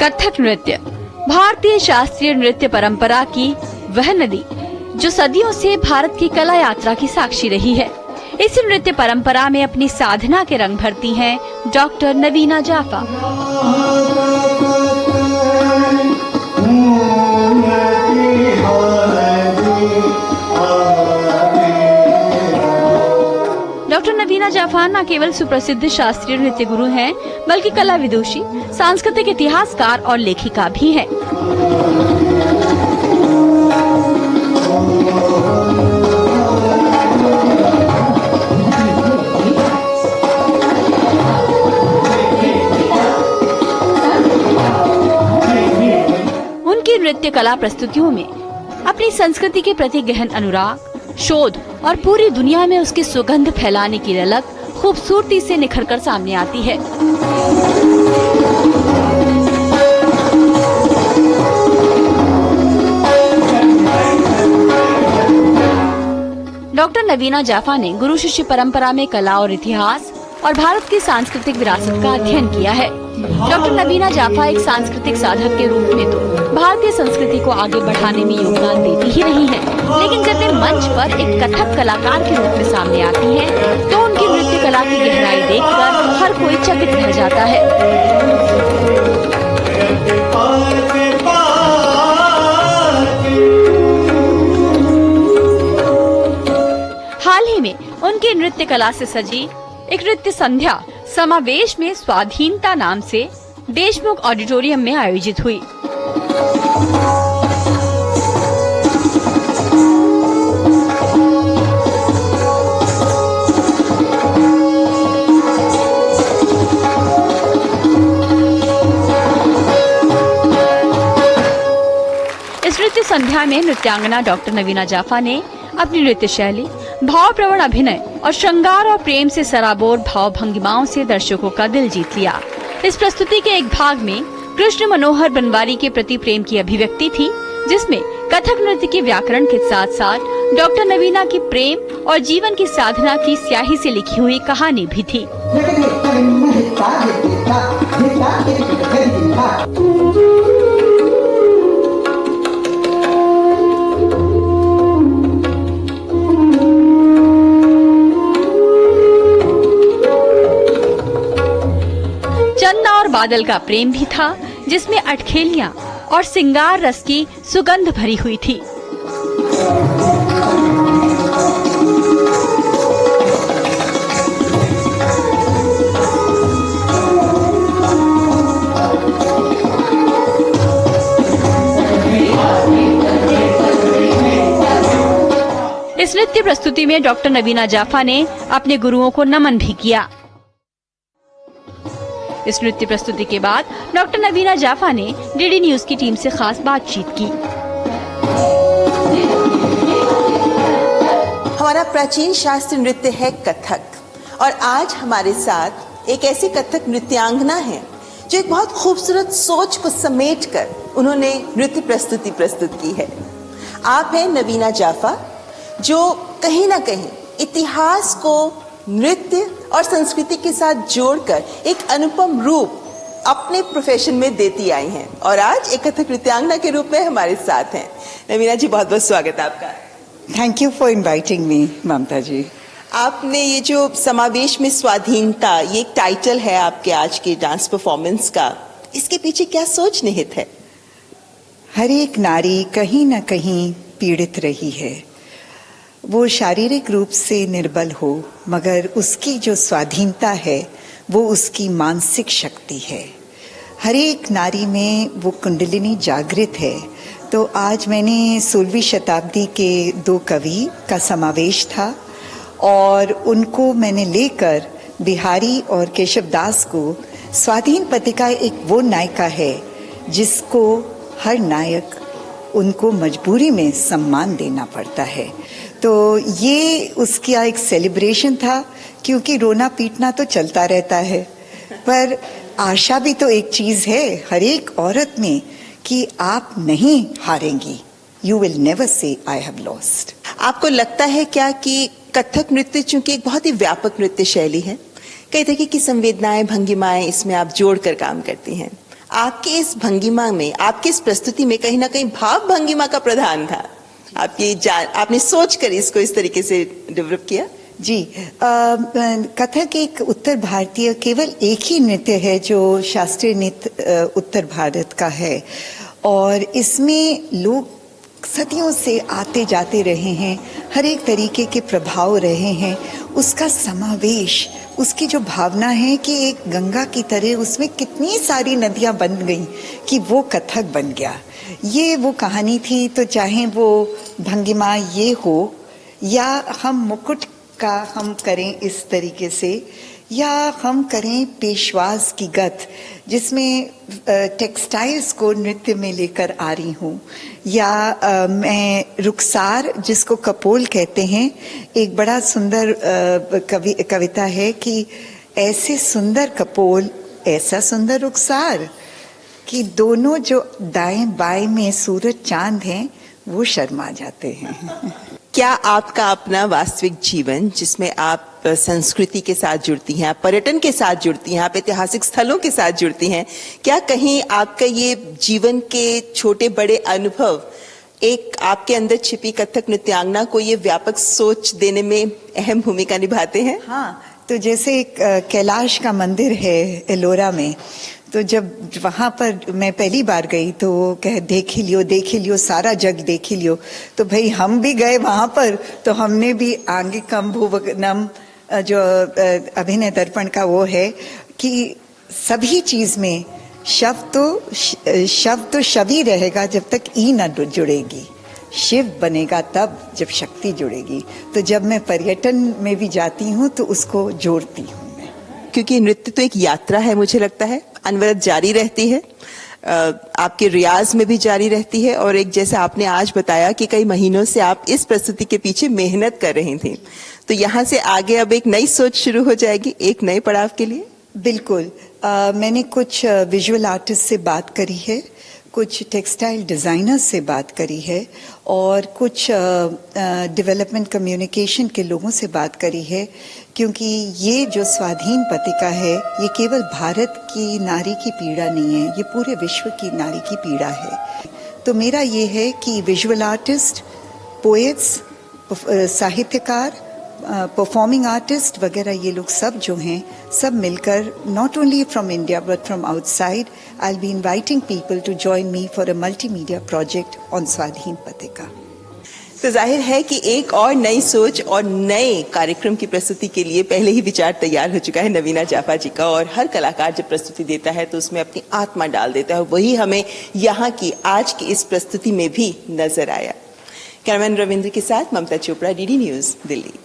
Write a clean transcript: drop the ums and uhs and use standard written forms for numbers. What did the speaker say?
कथक नृत्य भारतीय शास्त्रीय नृत्य परंपरा की वह नदी जो सदियों से भारत की कला यात्रा की साक्षी रही है। इस नृत्य परंपरा में अपनी साधना के रंग भरती हैं डॉक्टर नवीना जाफा। डॉक्टर नवीना जाफा न केवल सुप्रसिद्ध शास्त्रीय नृत्य गुरु हैं, बल्कि कला विदुषी, सांस्कृतिक इतिहासकार और लेखिका भी हैं। उनकी नृत्य कला प्रस्तुतियों में अपनी संस्कृति के प्रति गहन अनुराग, शोध और पूरी दुनिया में उसकी सुगंध फैलाने की ललक खूबसूरती से निखरकर सामने आती है। डॉक्टर नवीना जाफा ने गुरु शिष्य परंपरा में कला और इतिहास और भारत की सांस्कृतिक विरासत का अध्ययन किया है। डॉक्टर नवीना जाफा एक सांस्कृतिक साधक के रूप में तो भारतीय संस्कृति को आगे बढ़ाने में योगदान देती ही रही है, लेकिन जब वे मंच पर एक कथक कलाकार के रूप में सामने आती हैं, तो उनकी नृत्य कला की गहराई देखकर हर कोई चकित रह जाता है। हाल ही में उनकी नृत्य कला से सजी एक नृत्य संध्या समावेश में स्वाधीनता नाम से देशमुख ऑडिटोरियम में आयोजित हुई। इस नृत्य संध्या में नृत्यांगना डॉक्टर नवीना जाफा ने अपनी नृत्य शैली, भाव प्रवण अभिनय और श्रृंगार और प्रेम से सराबोर भाव भंगिमाओं से दर्शकों का दिल जीत लिया। इस प्रस्तुति के एक भाग में कृष्ण मनोहर बनवारी के प्रति प्रेम की अभिव्यक्ति थी, जिसमें कथक नृत्य के व्याकरण के साथ साथ डॉक्टर नवीना की प्रेम और जीवन की साधना की स्याही से लिखी हुई कहानी भी थी। चंदा और बादल का प्रेम भी था, जिसमें अटखेलियां और सिंगार रस की सुगंध भरी हुई थी। इस नृत्य प्रस्तुति में डॉक्टर नवीना जाफा ने अपने गुरुओं को नमन भी किया। इस नृत्य प्रस्तुति के बाद डॉक्टर नवीना जाफा ने डीडी न्यूज की टीम से खास बातचीत की। हमारा प्राचीन शास्त्रीय नृत्य है कथक, और आज हमारे साथ एक ऐसी कथक नृत्यांगना है जो एक बहुत खूबसूरत सोच को समेटकर उन्होंने नृत्य प्रस्तुति प्रस्तुत की है। आप हैं नवीना जाफा, जो कहीं ना कहीं इतिहास को नृत्य और संस्कृति के साथ जोड़कर एक अनुपम रूप अपने प्रोफेशन में देती आई हैं, और आज एक कथक नृत्यांगना के रूप में हमारे साथ हैं। नवीना जी, बहुत बहुत स्वागत है आपका। Thank you for inviting me Mamata ji. आपने ये जो समावेश में स्वाधीनता, ये एक टाइटल है आपके आज के डांस परफॉर्मेंस का, इसके पीछे क्या सोच निहित है? हर एक नारी कहीं ना कहीं पीड़ित रही है। वो शारीरिक रूप से निर्बल हो, मगर उसकी जो स्वाधीनता है वो उसकी मानसिक शक्ति है। हर एक नारी में वो कुंडलिनी जागृत है। तो आज मैंने 16वीं शताब्दी के 2 कवि का समावेश था, और उनको मैंने लेकर बिहारी और केशवदास को स्वाधीन पथिका एक वो नायिका है जिसको हर नायक उनको मजबूरी में सम्मान देना पड़ता है। तो ये उसका एक सेलिब्रेशन था, क्योंकि रोना पीटना तो चलता रहता है, पर आशा भी तो एक चीज है हर एक औरत में कि आप नहीं हारेंगी। You will never say I have lost. आपको लगता है क्या कि कथक नृत्य चूंकि एक बहुत ही व्यापक नृत्य शैली है, कई तरह की संवेदनाएं, भंगिमाएं इसमें आप जोड़कर काम करती हैं, आपके इस भंगिमा में, आपकी इस प्रस्तुति में कहीं ना कहीं भाव भंगिमा का प्रधान था। आपने सोच कर इसको इस तरीके से डेवलप किया। जी, कथक एक उत्तर भारतीय केवल एक ही नृत्य है जो शास्त्रीय नृत्य उत्तर भारत का है, और इसमें लोग सदियों से आते जाते रहे हैं, हर एक तरीके के प्रभाव रहे हैं, उसका समावेश, उसकी जो भावना है कि एक गंगा की तरह उसमें कितनी सारी नदियां बन गई कि वो कथक बन गया। ये वो कहानी थी। तो चाहे वो भंगिमा ये हो या हम मुकुट का हम करें इस तरीके से, या हम करें पेशवाज की गत जिसमें टेक्सटाइल्स को नृत्य में लेकर आ रही हूँ, या मैं रुखसार जिसको कपोल कहते हैं, एक बड़ा सुंदर कविता है कि ऐसे सुंदर कपोल ऐसा सुंदर रुखसार कि दोनों जो दाएं बाएं में सूरज चांद हैं वो शर्मा जाते हैं। क्या आपका अपना वास्तविक जीवन जिसमें आप संस्कृति के साथ जुड़ती हैं, आप पर्यटन के साथ जुड़ती हैं, आप ऐतिहासिक स्थलों के साथ जुड़ती हैं, क्या कहीं आपका ये जीवन के छोटे बड़े अनुभव एक आपके अंदर छिपी कथक नृत्यांगना को ये व्यापक सोच देने में अहम भूमिका निभाते हैं? हाँ, तो जैसे एक कैलाश का मंदिर है एलोरा में, तो जब वहाँ पर मैं पहली बार गई तो कह देख ही लियो सारा जग देख ही लियो। तो भाई हम भी गए वहाँ पर, तो हमने भी आंगिकम भुवनम जो अभिनय दर्पण का वो है कि सभी चीज में शव तो शव ही रहेगा जब तक ई न जुड़ेगी, शिव बनेगा तब जब शक्ति जुड़ेगी। तो जब मैं पर्यटन में भी जाती हूँ तो उसको जोड़ती हूँ मैं, क्योंकि नृत्य तो एक यात्रा है, मुझे लगता है अनवरत जारी रहती है, आपके रियाज में भी जारी रहती है, और एक जैसे आपने आज बताया कि कई महीनों से आप इस प्रस्तुति के पीछे मेहनत कर रही थी, तो यहाँ से आगे अब एक नई सोच शुरू हो जाएगी एक नए पड़ाव के लिए। बिल्कुल। मैंने कुछ विजुअल आर्टिस्ट से बात करी है, कुछ टेक्सटाइल डिज़ाइनर्स से बात करी है, और कुछ डेवलपमेंट कम्युनिकेशन के लोगों से बात करी है, क्योंकि ये जो स्वाधीन पत्रिका है ये केवल भारत की नारी की पीड़ा नहीं है, ये पूरे विश्व की नारी की पीड़ा है। तो मेरा ये है कि विजुअल आर्टिस्ट, पोएट्स, साहित्यकार, परफॉर्मिंग आर्टिस्ट वगैरह ये लोग सब जो हैं, सब मिलकर not only from India but from outside, I will be inviting people to join me for a multimedia project on Swadhin Patrika. तो जाहिर है कि एक और नई सोच और नए कार्यक्रम की प्रस्तुति के लिए पहले ही विचार तैयार हो चुका है नवीना जाफा जी का, और हर कलाकार जब प्रस्तुति देता है तो उसमें अपनी आत्मा डाल देता है, वही हमें यहाँ की आज की इस प्रस्तुति में भी नजर आया। कैमरामैन रविंद्र के साथ ममता चोपड़ा, डीडी न्यूज, दिल्ली।